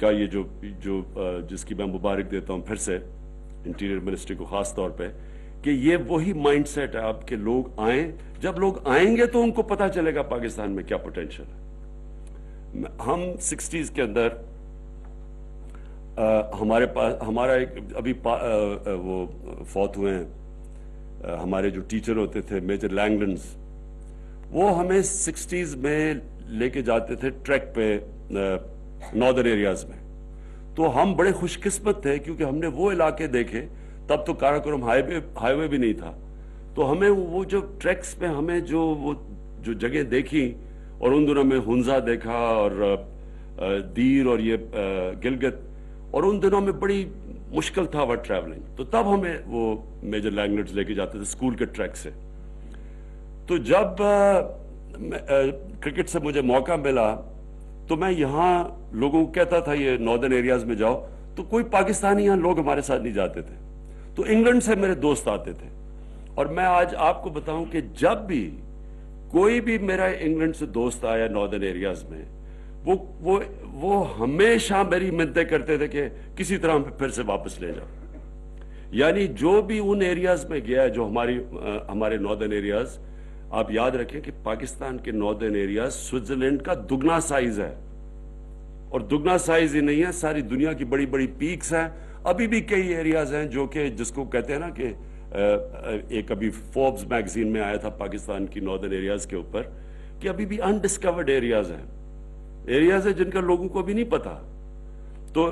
کا یہ جو جس کی میں مبارک دیتا ہوں پھر سے انٹیریئر منسٹری کو خاص طور پہ، کہ یہ وہی مائنڈ سیٹ ہے اب کہ لوگ آئیں، جب لوگ آئیں گے تو ان کو پتہ چلے گا پاکستان میں کیا پوٹینشل ہے۔ ہم 60s کے اندر ہمارے پاس ہمارا ایک ابھی وہ فوت ہوئے ہیں ہمارے جو ٹیچر ہوتے تھے میجر لینگلنز، وہ ہمیں 60s میں لے کے جاتے تھے ٹریک پہ ناردرن ایریاز میں، تو ہم بڑے خوش قسمت تھے کیونکہ ہم نے وہ علاقے دیکھے، تب تو کاراکرم ہائی وے بھی نہیں تھا، تو ہمیں وہ جو ٹریکس پہ ہمیں وہ جگہ دیکھی، اور ان دنوں میں ہنزا دیکھا اور دیر اور یہ گلگت، اور ان دنوں میں بڑی مشکل تھا وہ ٹریولنگ، تو تب ہمیں وہ میجر لینگلنڈز لے کے جاتے تھے اسکول کے ٹریک سے۔ تو جب کرکٹ سے مجھے موقع ملا تو میں یہاں لوگوں کو کہتا تھا یہ ناردرن ایریاز میں جاؤ، تو کوئی پاکستانی یہاں لوگ ہمارے ساتھ نہیں جاتے تھے، تو انگلینڈ سے میرے دوست آتے تھے، اور میں آج آپ کو بتاؤں کہ جب بھی کوئی بھی میرا انگلینڈ سے دوست آیا ناردرن ایریاز میں، وہ ہمیشہ میری منتیں کرتے تھے کہ کسی طرح ہم پھر سے واپس لے جاؤ۔ یعنی جو بھی ان ایریاز میں گیا جو ہمارے ناردرن ایریاز، آپ یاد رکھیں کہ پاکستان کے ناردرن ایریاز سوئٹزرلینڈ کا دگنا سائز ہے، اور دگنا سائز ہی نہیں ہے، ساری دنیا کی بڑی بڑی پیکس ہیں۔ ابھی بھی کئی ایریاز ہیں جو کہ جس کو کہتے ہیں نا کہ ایک ابھی فوربس میگزین میں آیا تھا پاکستان کی ناردرن ایریاز کے اوپر، کہ ابھی بھی انڈسکورڈ ایریاز ہیں جن کا لوگوں کو بھی نہیں پتا۔ تو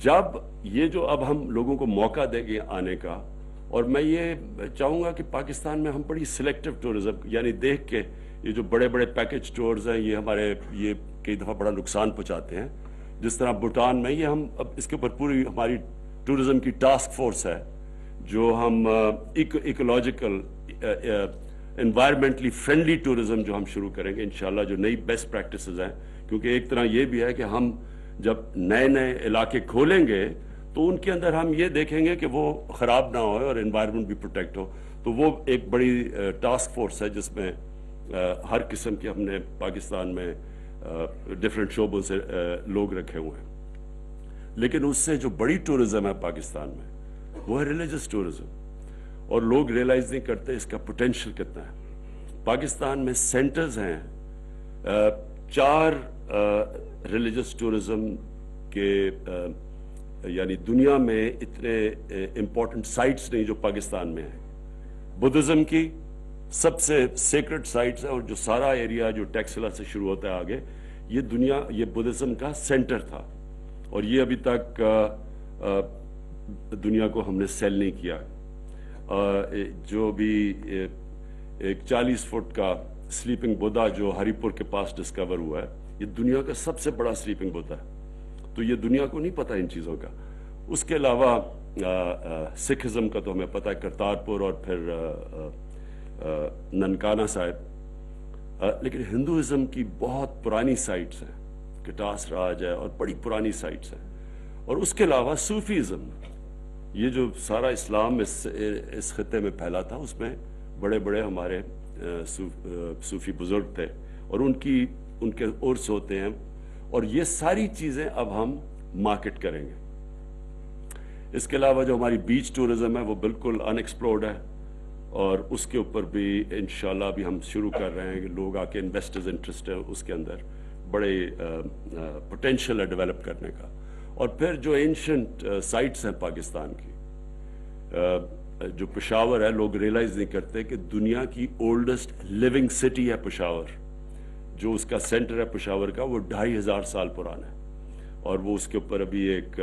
جب یہ جو اب ہم لوگوں کو موقع دیں گے آنے کا، اور میں یہ چاہوں گا کہ پاکستان میں ہم بڑی سلیکٹیو ٹورزم، یعنی دیکھ کے یہ جو بڑے بڑے پیکج ٹورز ہیں یہ کئی دفعہ بڑا نقصان پہنچاتے ہیں، جس طرح بھوٹان میں، یہ ہم اب اس کے اوپر پوری ہماری ٹورزم کی ٹاسک فورس ہے، جو ہم ایکولوجیکل انوائرمنٹلی فرینڈلی ٹورزم جو ہم شروع کریں گے انشاءاللہ، جو نئی بیسٹ پریکٹسز ہیں، کیونکہ ایک طرح یہ بھی ہے کہ ہم جب نئے علاقے کھولیں گے تو ان کے اندر ہم یہ دیکھیں گے کہ وہ خراب نہ ہوئے اور انوائرمنٹ بھی پروٹیکٹ ہو، تو وہ ایک بڑی ٹاسک فورس ہے جس میں ہر قسم کی ہم نے پاکستان میں ڈیفرنٹ شعبوں سے لوگ رکھے ہوئے ہیں۔ لیکن اس سے جو بڑی ٹورزم ہے پاکستان میں وہ ہے ریلیجس ٹورزم، اور لوگ ریلائز نہیں کرتے اس کا پوٹینشل کتنا ہے۔ پاکستان میں سینٹرز ہیں 4 ریلیجس ٹورزم کے، یعنی دنیا میں اتنے امپورٹنٹ سائٹس نہیں جو پاکستان میں ہیں۔ بدھزم کی سب سے سیکرڈ سائٹس ہے، اور جو سارا ایریا جو ٹیکسلا سے شروع ہوتا ہے آگے، یہ بدھزم کا سینٹر تھا، اور یہ ابھی تک دنیا کو ہم نے سیل نہیں کیا۔ جو بھی ایک 40 فٹ کا سلیپنگ بدھا جو ہری پور کے پاس ڈسکور ہوا ہے، یہ دنیا کا سب سے بڑا سلیپنگ بدھا ہے، تو یہ دنیا کو نہیں پتا ان چیزوں کا۔ اس کے علاوہ سکھزم کا تو ہمیں پتہ ہے، کرتارپور اور پھر ننکانہ صاحب، لیکن ہندوازم کی بہت پرانی سائٹس ہیں، کٹاس راج ہے اور بڑی پرانی سائٹس ہیں، اور اس کے علاوہ صوفیزم، یہ جو سارا اسلام اس خطے میں پھیلا تھا، اس میں بڑے بڑے ہمارے صوفی بزرگ تھے، اور ان کے عرس ہوتے ہیں، اور یہ ساری چیزیں اب ہم مارکیٹ کریں گے۔ اس کے علاوہ جو ہماری بیچ ٹورزم ہے وہ بالکل ان ایکسپلورڈ ہے، اور اس کے اوپر بھی انشاءاللہ ابھی ہم شروع کر رہے ہیں کہ لوگ آ کے انویسٹرز انٹرسٹ ہے اس کے اندر، بڑے پوٹینشیل ہے ڈیولپ کرنے کا۔ اور پھر جو اینشنٹ سائٹس ہیں پاکستان کی، جو پشاور ہے، لوگ ریلائز نہیں کرتے کہ دنیا کی اولڈسٹ لیونگ سٹی ہے پشاور، جو اس کا سینٹر ہے پشاور کا، وہ 2500 سال پرانا ہے، اور وہ اس کے اوپر ابھی ایک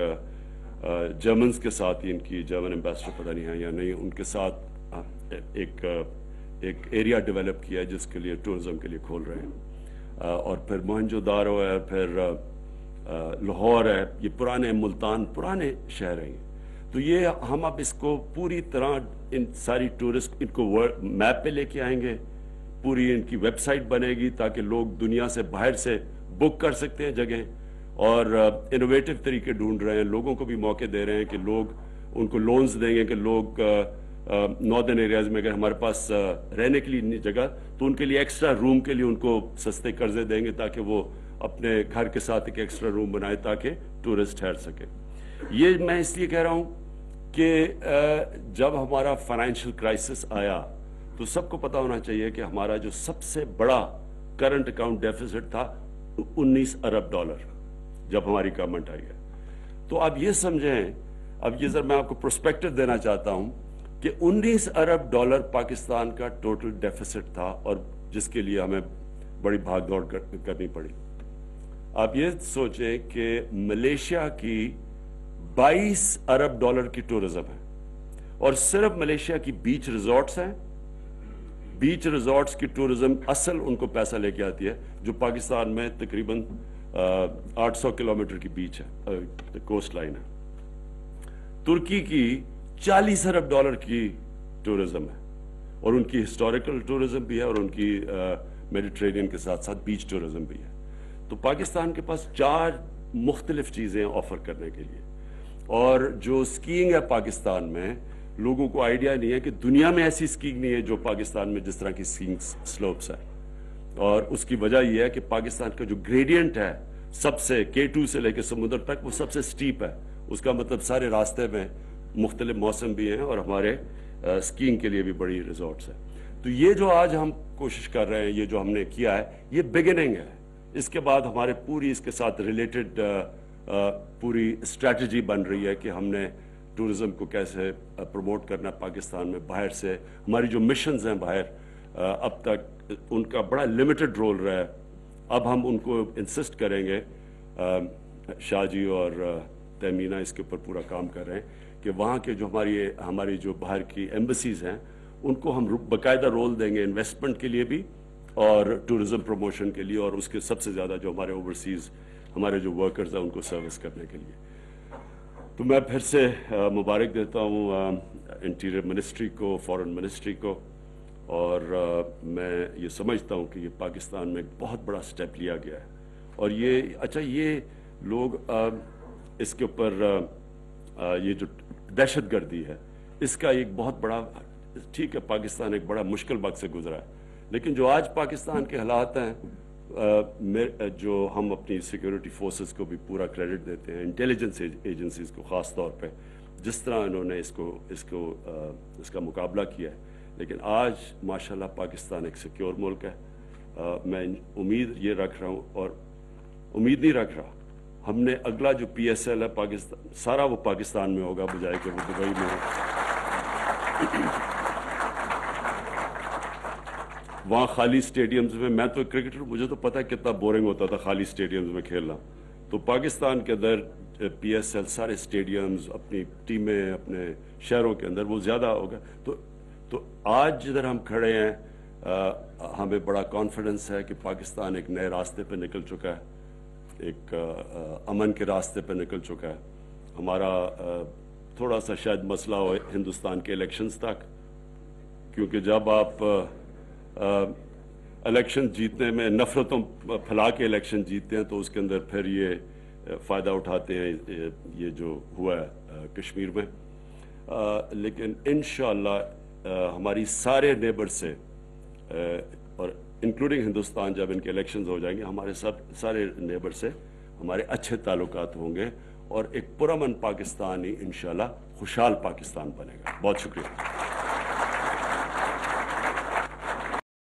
جرمنز کے ساتھ ہی، ان کی جرمن ایمبیسڈر پتہ نہیں ہے یا نہیں، ان کے ساتھ ایک ایریا ڈیولپ کیا ہے جس کے لیے ٹورزم کے لیے کھول رہے ہیں۔ اور پھر موہنجو دارو ہے، پھر لاہور ہے، یہ پرانے ملتان، پرانے شہر ہیں، تو یہ ہم اب اس کو پوری طرح ان ساری ٹورسٹ ان کو میپ پہ لے کے آئیں گے، پوری ان کی ویب سائٹ بنے گی تاکہ لوگ دنیا سے باہر سے بک کر سکتے ہیں جگہ، اور انوویٹو طریقے ڈھونڈ رہے ہیں، لوگوں کو بھی موقع دے رہے ہیں کہ لوگ ان کو لونز دیں گے کہ لوگ ناردرن ایریاز میں اگر ہمارے پاس رہنے کے لیے نہیں جگہ تو ان کے لیے ایکسٹرا روم کے لیے ان کو سستے قرضے دیں گے تاکہ وہ اپنے گھر کے ساتھ ایک ایکسٹرا روم بنائے تاکہ ٹورسٹ ٹھہر سکے. یہ میں اس لیے کہہ رہا ہوں کہ جب ہمارا فائنینشیل کرائسس آیا تو سب کو پتا ہونا چاہیے کہ ہمارا جو سب سے بڑا کرنٹ اکاؤنٹ ڈیفیسٹ تھا 19 ارب ڈالر جب ہماری گورنمنٹ آئی ہے. تو آپ یہ سمجھیں, اب یہ ذرا میں آپ کو پروسپیکٹو دینا چاہتا ہوں کہ 19 ارب ڈالر پاکستان کا ٹوٹل ڈیفیسٹ تھا, اور جس کے لیے ہمیں بڑی بھاگ دوڑ کرنی پڑی. آپ یہ سوچیں کہ ملیشیا کی 22 ارب ڈالر کی ٹورزم ہے, اور صرف ملیشیا کی بیچ ریزورٹس ہیں. بیچ ریزورٹس کی ٹورزم اصل ان کو پیسہ لے کے آتی ہے, جو پاکستان میں تقریباً 800 کلومیٹر کی بیچ ہے, کوسٹ لائن ہے. ترکی کی 40 ارب ڈالر کی ٹورزم ہے, اور ان کی ہسٹوریکل ٹورزم بھی ہے, اور ان کی میڈیٹرینین کے ساتھ ساتھ بیچ ٹورزم بھی ہے. تو پاکستان کے پاس 4 مختلف چیزیں آفر کرنے کے لیے. اور جو اسکیئنگ ہے پاکستان میں, لوگوں کو آئیڈیا نہیں ہے کہ دنیا میں ایسی اسکیئنگ نہیں ہے جو پاکستان میں جس طرح کی اسکیئنگ سلوپس ہے. اور اس کی وجہ یہ ہے کہ پاکستان کا جو گریڈینٹ ہے سب سے K2 سے لے کے سمندر تک, وہ سب سے سٹیپ ہے. اس کا مطلب سارے راستے میں مختلف موسم بھی ہیں, اور ہمارے اسکیئنگ کے لیے بھی بڑی ریزورٹس ہیں. تو یہ جو آج ہم کوشش کر رہے ہیں, یہ جو ہم نے کیا ہے, یہ بگننگ ہے. اس کے بعد ہمارے پوری اس کے ساتھ ریلیٹڈ پوری اسٹریٹجی بن رہی ہے کہ ہم نے ٹورزم کو کیسے پروموٹ کرنا پاکستان میں. باہر سے ہماری جو مشنز ہیں باہر, اب تک ان کا بڑا لمیٹڈ رول رہا ہے. اب ہم ان کو انسسٹ کریں گے, شاہ جی اور تیمینہ اس کے اوپر پورا کام کر رہے ہیں, کہ وہاں کے جو ہماری جو باہر کی ایمبیسیز ہیں ان کو ہم باقاعدہ رول دیں گے انویسٹمنٹ کے لیے بھی اور ٹورزم پروموشن کے لیے, اور اس کے سب سے زیادہ جو ہمارے اوورسیز ہمارے جو ورکرز ہیں ان کو سروس کرنے کے لیے. تو میں پھر سے مبارک دیتا ہوں انٹیریئر منسٹری کو, فارن منسٹری کو, اور میں یہ سمجھتا ہوں کہ یہ پاکستان میں ایک بہت بڑا سٹیپ لیا گیا ہے. اور یہ لوگ اس کے اوپر یہ جو دہشت گردی ہے اس کا ایک بہت بڑا, ٹھیک ہے پاکستان ایک بڑا مشکل وقت سے گزرا ہے, لیکن جو آج پاکستان کے حالات ہیں, جو ہم اپنی سیکیورٹی فورسز کو بھی پورا کریڈٹ دیتے ہیں, انٹیلیجنس ایجنسیز کو خاص طور پہ, جس طرح انہوں نے اس کا مقابلہ کیا ہے. لیکن آج ماشاءاللہ پاکستان ایک سیکیور ملک ہے. میں امید یہ رکھ رہا ہوں, اور امید نہیں رکھ رہا, ہم نے اگلا جو PSL ہے پاکستان, سارا وہ پاکستان میں ہوگا بجائے کہ وہ دبئی میں ہو. وہاں خالی سٹیڈیمز میں تو کرکٹر, مجھے تو پتہ ہے کتنا بورنگ ہوتا تھا خالی سٹیڈیمز میں کھیلنا. تو پاکستان کے اندر PSL سارے سٹیڈیمز, اپنی ٹیمیں اپنے شہروں کے اندر وہ زیادہ ہوگا. تو آج جدھر ہم کھڑے ہیں, ہمیں بڑا کانفیڈنس ہے کہ پاکستان ایک نئے راستے پہ نکل چکا ہے, ایک امن کے راستے پہ نکل چکا ہے. ہمارا تھوڑا سا شاید مسئلہ ہو ہندوستان کے الیکشنز تک, کیونکہ جب آپ الیکشن جیتنے میں نفرتوں پھیلا کے الیکشن جیتتے ہیں تو اس کے اندر پھر یہ فائدہ اٹھاتے ہیں, یہ جو ہوا ہے کشمیر میں. لیکن انشاءاللہ ہماری سارے نیبر سے, اور انکلوڈنگ ہندوستان, جب ان کے الیکشنز ہو جائیں گے, ہمارے سارے نیبر سے ہمارے اچھے تعلقات ہوں گے, اور ایک پرامن پاکستان ہی انشاءاللہ خوشحال پاکستان بنے گا. بہت شکریہ.